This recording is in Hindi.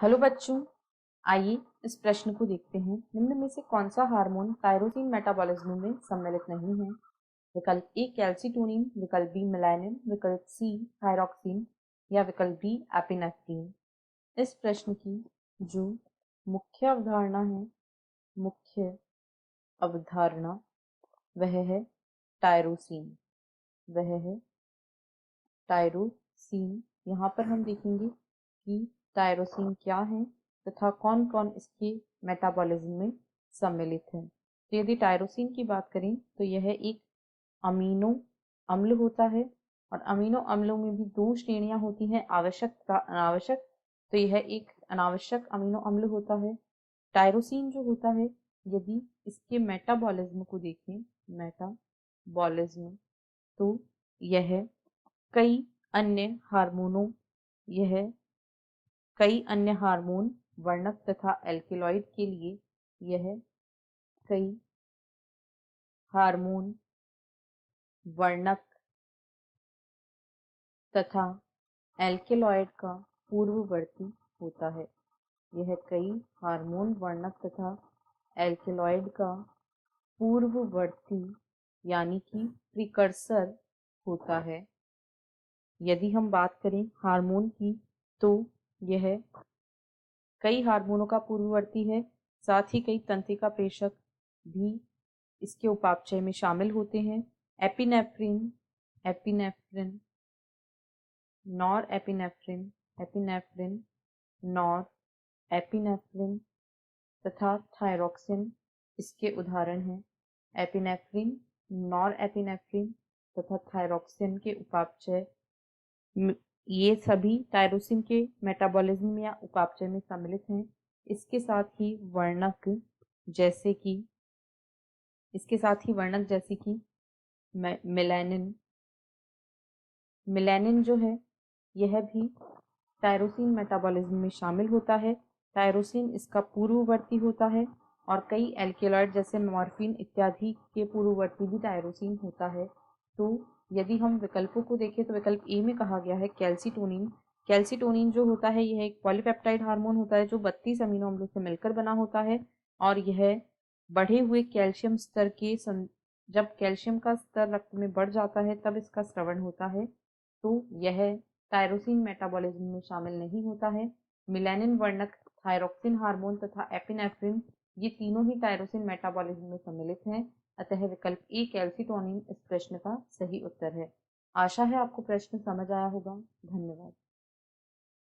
हेलो बच्चों, आइए इस प्रश्न को देखते हैं। निम्न में से कौन सा हार्मोन टायरोसिन मेटाबॉलिज्म में सम्मिलित नहीं है? विकल्प ए कैल्सीटोनिन, विकल्प बी मेलानिन, विकल्प सी थायरॉक्सिन या विकल्प डी एपिनेफ्रिन। इस प्रश्न की जो मुख्य अवधारणा है, मुख्य अवधारणा वह है टायरोसिन। वह है टायरोसिन। यहाँ पर हम देखेंगे कि टायरोसिन क्या है तथा कौन कौन इसके मेटाबॉलिज्म में सम्मिलित है। तो यदि टायरोसिन की बात करें तो यह एक अमीनो अम्ल होता है और अमीनो अम्लों में भी दो श्रेणियां होती हैं, आवश्यक तथा अनावश्यक। तो यह एक अनावश्यक अमीनो अम्ल होता है। टायरोसिन जो होता है, यदि इसके मेटाबॉलिज्म को देखें, मेटाबॉलिज्म, तो यह कई अन्य हार्मोनों यह कई अन्य हार्मोन वर्णक तथा एल्केलॉइड के लिए यह कई हार्मोन वर्णक तथा एल्केलॉइड का पूर्ववर्ती होता है। यह कई हार्मोन वर्णक तथा एल्केलॉइड का पूर्ववर्ती यानी कि प्रिकर्सर होता है। यदि हम बात करें हार्मोन की, तो यह कई हार्मोनों का पूर्ववर्ती है। साथ ही कई तंत्रिका प्रेषक भी इसके उपापचय में शामिल होते हैं। Epinephrine, epinephrine, nor epinephrine, epinephrine, nor epinephrine तथा थायरॉक्सिन इसके उदाहरण हैं। एपिनेफ्रिन, नॉर एपिनेफ्रिन तथा थायरॉक्सिन के उपापचय ये सभी टायरोसिन के मेटाबॉलिज्म या उपापचय में सम्मिलित हैं। इसके साथ ही वर्णक जैसे कि मेलानिन जो है, यह भी टायरोसिन मेटाबॉलिज्म में शामिल होता है। टायरोसिन इसका पूर्ववर्ती होता है और कई एल्केलॉइड जैसे मॉर्फिन इत्यादि के पूर्ववर्ती भी टायरोसिन होता है। तो यदि हम विकल्पों को देखें तो विकल्प ए में कहा गया है कैल्सीटोनिन। कैल्सीटोनिन जो होता है, यह एक पॉलीपेप्टाइड हार्मोन होता है जो 32 अमीनो अम्लों से मिलकर बना होता है और यह बढ़े हुए कैल्शियम स्तर के जब कैल्शियम का स्तर रक्त में बढ़ जाता है तब इसका स्रवण होता है। तो यह टायरोसिन मेटाबॉलिज्म में शामिल नहीं होता है। मेलानिन वर्णक, थायरॉक्सिन हार्मोन तथा एपिनेफ्रिन ये तीनों ही टायरोसिन मेटाबॉलिज्म में सम्मिलित हैं। अतः विकल्प ए कैल्सीटोनिन इस प्रश्न का सही उत्तर है। आशा है आपको प्रश्न समझ आया होगा। धन्यवाद।